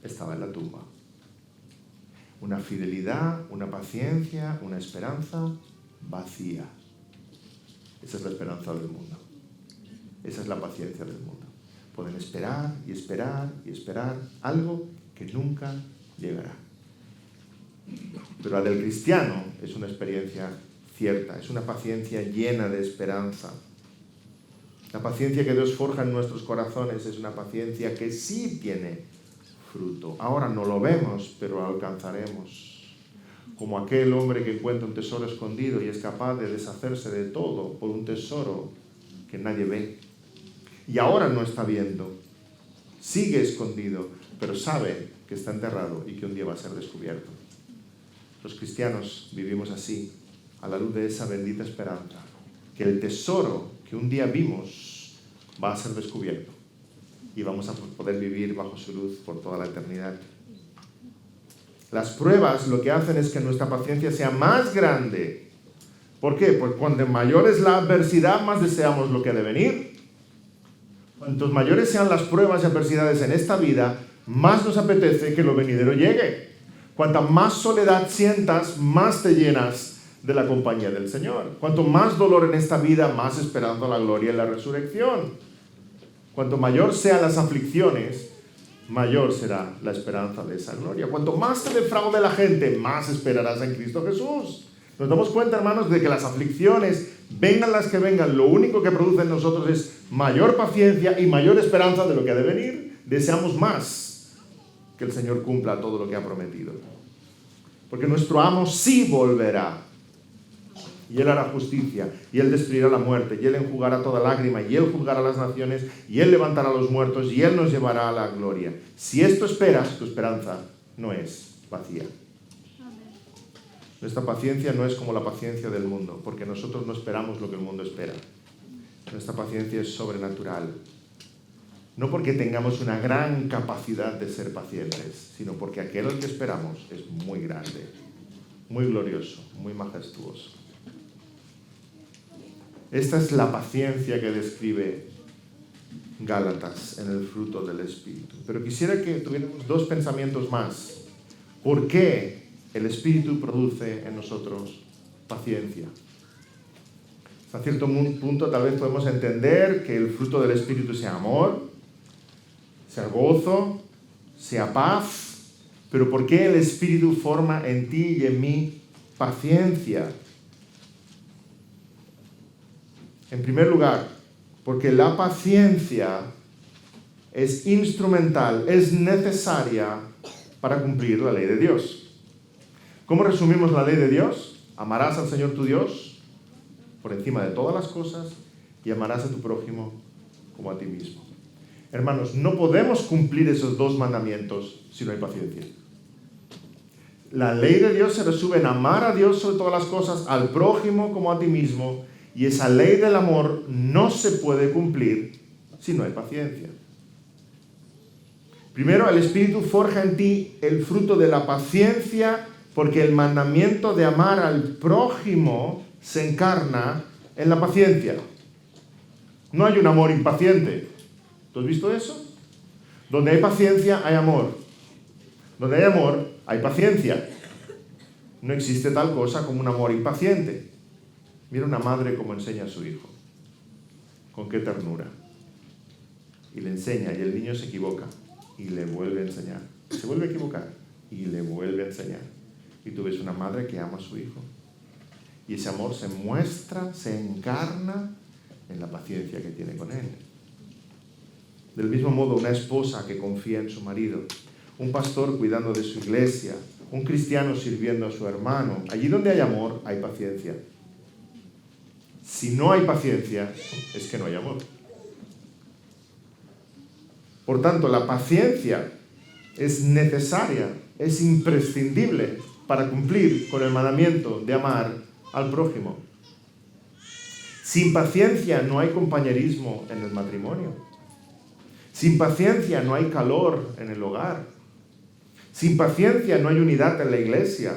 Estaba en la tumba. Una fidelidad, una paciencia, una esperanza vacía. Esa es la esperanza del mundo. Esa es la paciencia del mundo. Pueden esperar y esperar y esperar algo que nunca llegará. Pero la del cristiano es una experiencia cierta, es una paciencia llena de esperanza. La paciencia que Dios forja en nuestros corazones es una paciencia que sí tiene fruto. Ahora no lo vemos, pero lo alcanzaremos. Como aquel hombre que encuentra un tesoro escondido y es capaz de deshacerse de todo por un tesoro que nadie ve. Y ahora no está viendo. Sigue escondido, pero sabe que está enterrado y que un día va a ser descubierto. Los cristianos vivimos así, a la luz de esa bendita esperanza, que el tesoro que un día vimos va a ser descubierto y vamos a poder vivir bajo su luz por toda la eternidad. Las pruebas lo que hacen es que nuestra paciencia sea más grande. ¿Por qué? Pues cuando mayor es la adversidad, más deseamos lo que ha de venir. Cuantos mayores sean las pruebas y adversidades en esta vida, más nos apetece que lo venidero llegue. Cuanta más soledad sientas, más te llenas de la compañía del Señor. Cuanto más dolor en esta vida, más esperando la gloria y la resurrección. Cuanto mayor sean las aflicciones, mayor será la esperanza de esa gloria. Cuanto más te defraude la gente, más esperarás en Cristo Jesús. Nos damos cuenta, hermanos, de que las aflicciones, vengan las que vengan, lo único que producen en nosotros es mayor paciencia y mayor esperanza de lo que ha de venir. Deseamos más que el Señor cumpla todo lo que ha prometido. Porque nuestro amo sí volverá. Y Él hará justicia, y Él destruirá la muerte, y Él enjugará toda lágrima, y Él juzgará a las naciones, y Él levantará a los muertos, y Él nos llevará a la gloria. Si esto esperas, tu esperanza no es vacía. Nuestra paciencia no es como la paciencia del mundo, porque nosotros no esperamos lo que el mundo espera. Nuestra paciencia es sobrenatural. No porque tengamos una gran capacidad de ser pacientes, sino porque aquel al que esperamos es muy grande, muy glorioso, muy majestuoso. Esta es la paciencia que describe Gálatas en el fruto del Espíritu. Pero quisiera que tuviéramos 2 pensamientos más. ¿Por qué el Espíritu produce en nosotros paciencia? Hasta cierto punto tal vez podemos entender que el fruto del Espíritu sea amor, sea gozo, sea paz, pero ¿por qué el Espíritu forma en ti y en mí paciencia? En primer lugar, porque la paciencia es instrumental, es necesaria para cumplir la ley de Dios. ¿Cómo resumimos la ley de Dios? Amarás al Señor tu Dios por encima de todas las cosas y amarás a tu prójimo como a ti mismo. Hermanos, no podemos cumplir esos dos mandamientos si no hay paciencia. La ley de Dios se resume en amar a Dios sobre todas las cosas, al prójimo como a ti mismo, y esa ley del amor no se puede cumplir si no hay paciencia. Primero, el Espíritu forja en ti el fruto de la paciencia, porque el mandamiento de amar al prójimo se encarna en la paciencia. No hay un amor impaciente. ¿Tú has visto eso? Donde hay paciencia, hay amor. Donde hay amor, hay paciencia. No existe tal cosa como un amor impaciente. Mira una madre cómo enseña a su hijo. Con qué ternura. Y le enseña, y el niño se equivoca. Y le vuelve a enseñar. Se vuelve a equivocar. Y le vuelve a enseñar. Y tú ves una madre que ama a su hijo. Y ese amor se muestra, se encarna en la paciencia que tiene con él. Del mismo modo, una esposa que confía en su marido, un pastor cuidando de su iglesia, un cristiano sirviendo a su hermano. Allí donde hay amor, hay paciencia. Si no hay paciencia, es que no hay amor. Por tanto, la paciencia es necesaria, es imprescindible para cumplir con el mandamiento de amar al prójimo. Sin paciencia no hay compañerismo en el matrimonio. Sin paciencia no hay calor en el hogar. Sin paciencia no hay unidad en la iglesia.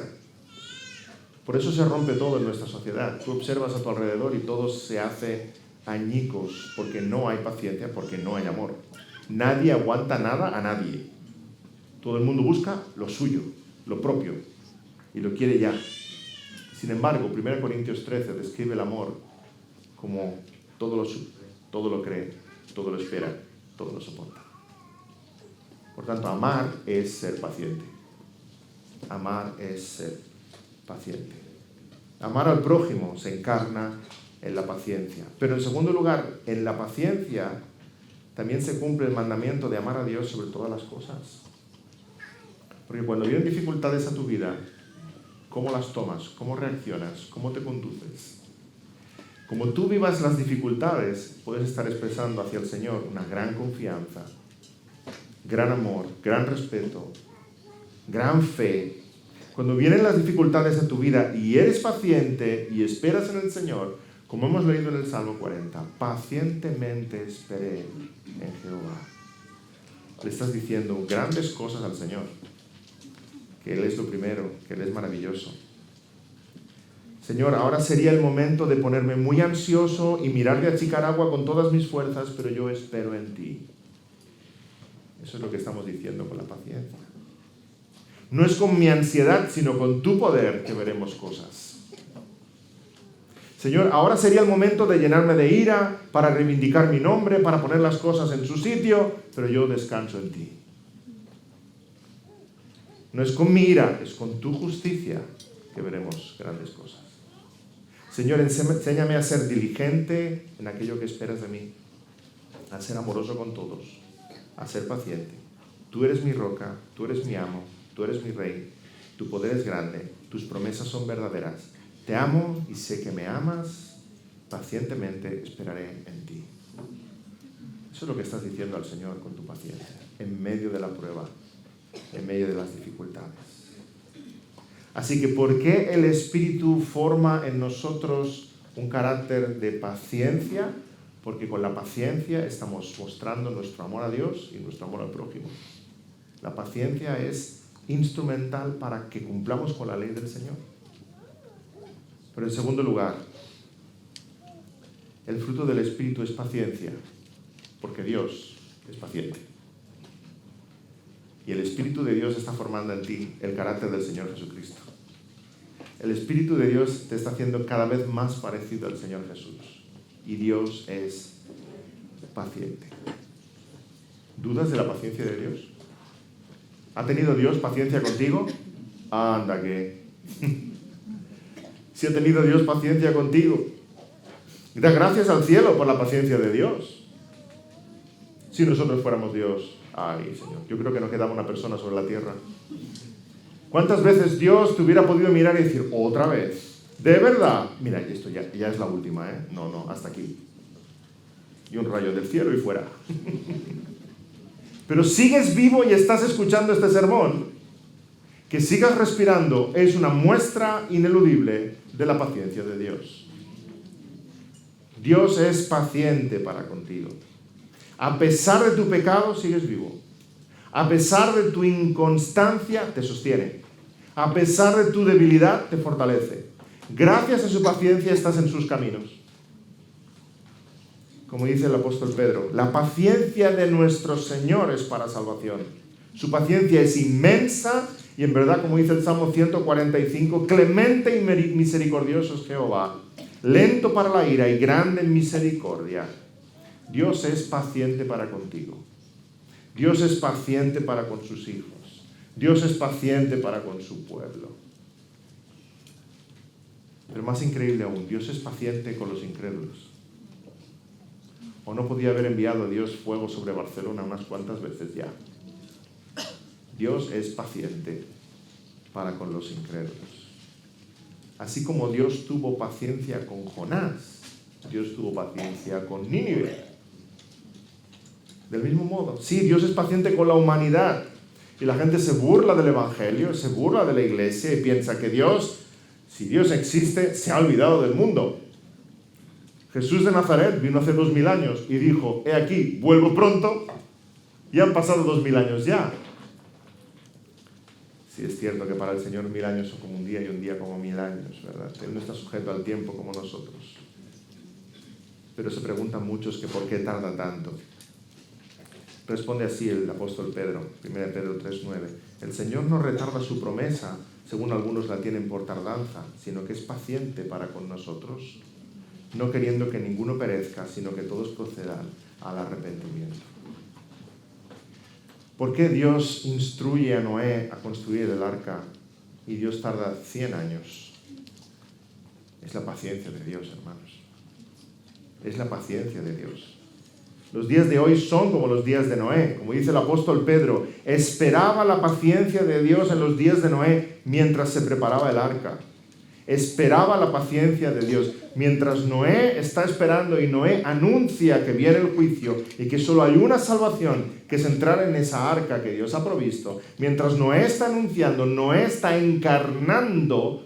Por eso se rompe todo en nuestra sociedad. Tú observas a tu alrededor y todo se hace añicos porque no hay paciencia, porque no hay amor. Nadie aguanta nada a nadie. Todo el mundo busca lo suyo, lo propio, y lo quiere ya. Sin embargo, 1 Corintios 13 describe el amor como todo lo cree, todo lo espera, todo lo soporta. Por tanto, amar es ser paciente. Amar es ser paciente. Amar al prójimo se encarna en la paciencia. Pero en segundo lugar, en la paciencia también se cumple el mandamiento de amar a Dios sobre todas las cosas. Porque cuando vienen dificultades a tu vida, ¿cómo las tomas? ¿Cómo reaccionas? ¿Cómo te conduces? Como tú vivas las dificultades, puedes estar expresando hacia el Señor una gran confianza, gran amor, gran respeto, gran fe. Cuando vienen las dificultades a tu vida y eres paciente y esperas en el Señor, como hemos leído en el Salmo 40, pacientemente esperé en Jehová. Le estás diciendo grandes cosas al Señor, que Él es lo primero, que Él es maravilloso. Señor, ahora sería el momento de ponerme muy ansioso y mirar de achicar agua con todas mis fuerzas, pero yo espero en ti. Eso es lo que estamos diciendo con la paciencia. No es con mi ansiedad, sino con tu poder que veremos cosas. Señor, ahora sería el momento de llenarme de ira, para reivindicar mi nombre, para poner las cosas en su sitio, pero yo descanso en ti. No es con mi ira, es con tu justicia que veremos grandes cosas. Señor, enséñame a ser diligente en aquello que esperas de mí, a ser amoroso con todos, a ser paciente. Tú eres mi roca, tú eres mi amo, tú eres mi rey, tu poder es grande, tus promesas son verdaderas. Te amo y sé que me amas, pacientemente esperaré en ti. Eso es lo que estás diciendo al Señor con tu paciencia, en medio de la prueba, en medio de las dificultades. Así que, ¿por qué el Espíritu forma en nosotros un carácter de paciencia? Porque con la paciencia estamos mostrando nuestro amor a Dios y nuestro amor al prójimo. La paciencia es instrumental para que cumplamos con la ley del Señor. Pero en segundo lugar, el fruto del Espíritu es paciencia, porque Dios es paciente. Y el Espíritu de Dios está formando en ti el carácter del Señor Jesucristo. El Espíritu de Dios te está haciendo cada vez más parecido al Señor Jesús. Y Dios es paciente. ¿Dudas de la paciencia de Dios? ¿Ha tenido Dios paciencia contigo? Anda que... Si ha tenido Dios paciencia contigo, da gracias al cielo por la paciencia de Dios. Si nosotros fuéramos Dios, ay Señor, yo creo que no quedaba una persona sobre la tierra. ¿Cuántas veces Dios te hubiera podido mirar y decir, otra vez? ¿De verdad? Mira, esto ya es la última, ¿eh? No, hasta aquí. Y un rayo del cielo y fuera. Pero sigues vivo y estás escuchando este sermón. Que sigas respirando es una muestra ineludible de la paciencia de Dios. Dios es paciente para contigo. A pesar de tu pecado, sigues vivo. A pesar de tu inconstancia, te sostiene. A pesar de tu debilidad, te fortalece. Gracias a su paciencia estás en sus caminos. Como dice el apóstol Pedro, la paciencia de nuestro Señor es para salvación. Su paciencia es inmensa y en verdad, como dice el Salmo 145, clemente y misericordioso es Jehová, lento para la ira y grande en misericordia. Dios es paciente para contigo. Dios es paciente para con sus hijos. Dios es paciente para con su pueblo. Pero más increíble aún, Dios es paciente con los incrédulos. ¿O no podía haber enviado a Dios fuego sobre Barcelona unas cuantas veces ya? Dios es paciente para con los incrédulos. Así como Dios tuvo paciencia con Jonás, Dios tuvo paciencia con Nínive. Del mismo modo, sí, Dios es paciente con la humanidad. Y la gente se burla del Evangelio, se burla de la iglesia y piensa que Dios, si Dios existe, se ha olvidado del mundo. Jesús de Nazaret vino hace 2000 años y dijo, he aquí, vuelvo pronto, y han pasado 2000 años ya. Sí, es cierto que para el Señor 1000 años son como un día y un día como 1000 años, ¿verdad? Él no está sujeto al tiempo como nosotros. Pero se preguntan muchos que por qué tarda tanto. Responde así el apóstol Pedro, 1 Pedro 3:9. El Señor no retarda su promesa, según algunos la tienen por tardanza, sino que es paciente para con nosotros, no queriendo que ninguno perezca, sino que todos procedan al arrepentimiento. ¿Por qué Dios instruye a Noé a construir el arca y Dios tarda 100 años? Es la paciencia de Dios, hermanos. Es la paciencia de Dios. Los días de hoy son como los días de Noé. Como dice el apóstol Pedro, esperaba la paciencia de Dios en los días de Noé mientras se preparaba el arca. Esperaba la paciencia de Dios. Mientras Noé está esperando y Noé anuncia que viene el juicio y que solo hay una salvación, que es entrar en esa arca que Dios ha provisto, mientras Noé está anunciando, Noé está encarnando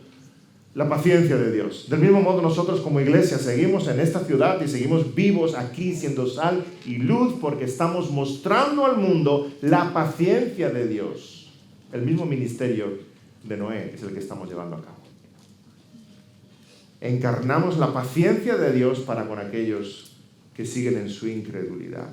la paciencia de Dios. Del mismo modo nosotros como iglesia seguimos en esta ciudad y seguimos vivos aquí siendo sal y luz porque estamos mostrando al mundo la paciencia de Dios. El mismo ministerio de Noé es el que estamos llevando a cabo. Encarnamos la paciencia de Dios para con aquellos que siguen en su incredulidad.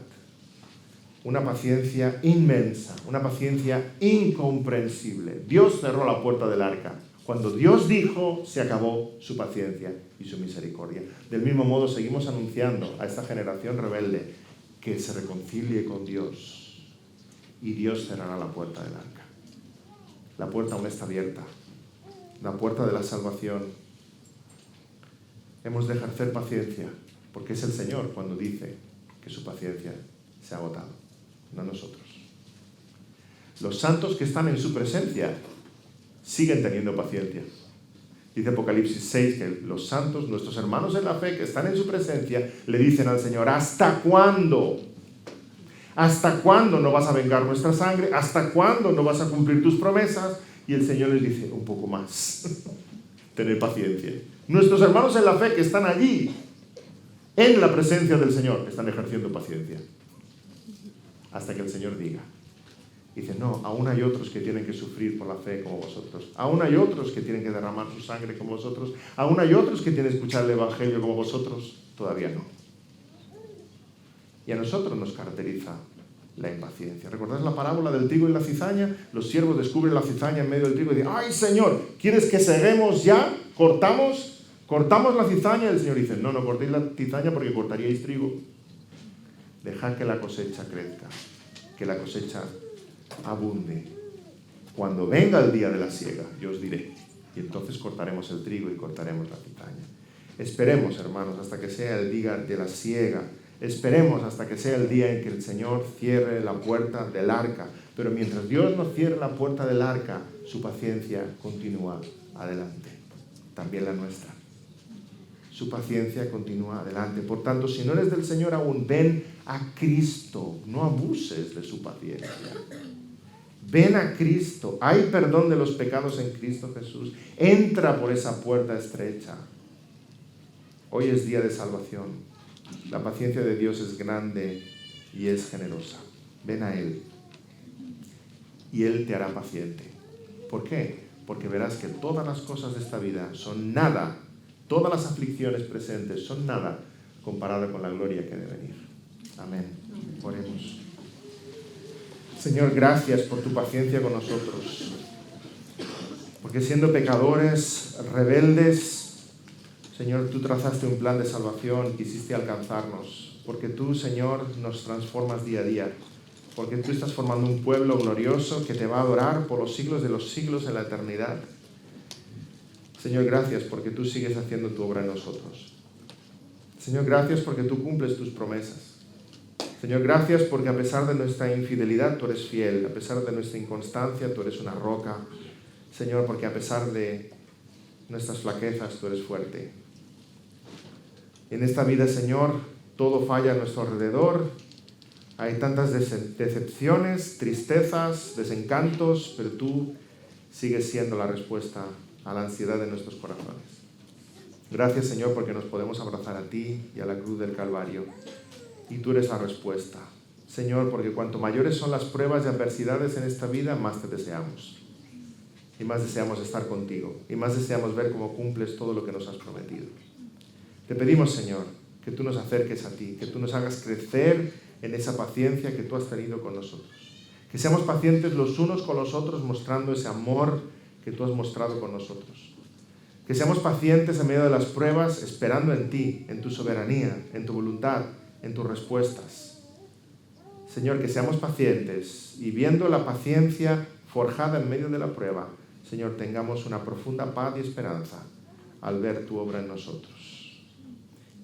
Una paciencia inmensa, una paciencia incomprensible. Dios cerró la puerta del arca. Cuando Dios dijo, se acabó su paciencia y su misericordia. Del mismo modo, seguimos anunciando a esta generación rebelde que se reconcilie con Dios. Y Dios cerrará la puerta del arca. La puerta aún está abierta. La puerta de la salvación. Hemos de ejercer paciencia, porque es el Señor cuando dice que su paciencia se ha agotado, no nosotros. Los santos que están en su presencia siguen teniendo paciencia. Dice Apocalipsis 6 que los santos, nuestros hermanos en la fe que están en su presencia, le dicen al Señor, ¿hasta cuándo? ¿Hasta cuándo no vas a vengar nuestra sangre? ¿Hasta cuándo no vas a cumplir tus promesas? Y el Señor les dice, un poco más. Tener paciencia. Nuestros hermanos en la fe que están allí, en la presencia del Señor, están ejerciendo paciencia. Hasta que el Señor diga. Dice, no, aún hay otros que tienen que sufrir por la fe como vosotros. Aún hay otros que tienen que derramar su sangre como vosotros. Aún hay otros que tienen que escuchar el Evangelio como vosotros. Todavía no. Y a nosotros nos caracteriza la impaciencia. ¿Recordáis la parábola del trigo y la cizaña? Los siervos descubren la cizaña en medio del trigo y dicen, ¡ay, Señor! ¿Quieres que ceguemos ya? ¿Cortamos la cizaña? Y el Señor dice, no cortéis la cizaña porque cortaríais trigo. Dejad que la cosecha crezca, que la cosecha abunde. Cuando venga el día de la siega, yo os diré. Y entonces cortaremos el trigo y cortaremos la cizaña. Esperemos, hermanos, hasta que sea el día de la siega, Esperemos hasta que sea el día en que el Señor cierre la puerta del arca. Pero mientras Dios no cierre la puerta del arca, su paciencia continúa adelante. También la nuestra. Su paciencia continúa adelante. Por tanto, si no eres del Señor aún, ven a Cristo. No abuses de su paciencia. Ven a Cristo. Hay perdón de los pecados en Cristo Jesús. Entra por esa puerta estrecha. Hoy es día de salvación. La paciencia de Dios es grande y es generosa. Ven a Él. Y Él te hará paciente. ¿Por qué? Porque verás que todas las cosas de esta vida son nada. Todas las aflicciones presentes son nada comparado con la gloria que debe venir. Amén. Oremos. Señor, gracias por tu paciencia con nosotros. Porque siendo pecadores, rebeldes, Señor, tú trazaste un plan de salvación, quisiste alcanzarnos. Porque tú, Señor, nos transformas día a día. Porque tú estás formando un pueblo glorioso que te va a adorar por los siglos de los siglos en la eternidad. Señor, gracias porque tú sigues haciendo tu obra en nosotros. Señor, gracias porque tú cumples tus promesas. Señor, gracias porque a pesar de nuestra infidelidad tú eres fiel, a pesar de nuestra inconstancia tú eres una roca. Señor, porque a pesar de nuestras flaquezas tú eres fuerte. En esta vida, Señor, todo falla a nuestro alrededor. Hay tantas decepciones, tristezas, desencantos, pero tú sigues siendo la respuesta a la ansiedad de nuestros corazones. Gracias, Señor, porque nos podemos abrazar a ti y a la cruz del Calvario. Y tú eres la respuesta. Señor, porque cuanto mayores son las pruebas y adversidades en esta vida, más te deseamos. Y más deseamos estar contigo. Y más deseamos ver cómo cumples todo lo que nos has prometido. Te pedimos, Señor, que tú nos acerques a ti, que tú nos hagas crecer en esa paciencia que tú has tenido con nosotros. Que seamos pacientes los unos con los otros, mostrando ese amor que tú has mostrado con nosotros. Que seamos pacientes en medio de las pruebas, esperando en ti, en tu soberanía, en tu voluntad, en tus respuestas. Señor, que seamos pacientes y viendo la paciencia forjada en medio de la prueba, Señor, tengamos una profunda paz y esperanza al ver tu obra en nosotros.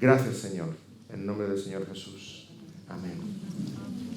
Gracias, Señor, en nombre del Señor Jesús. Amén.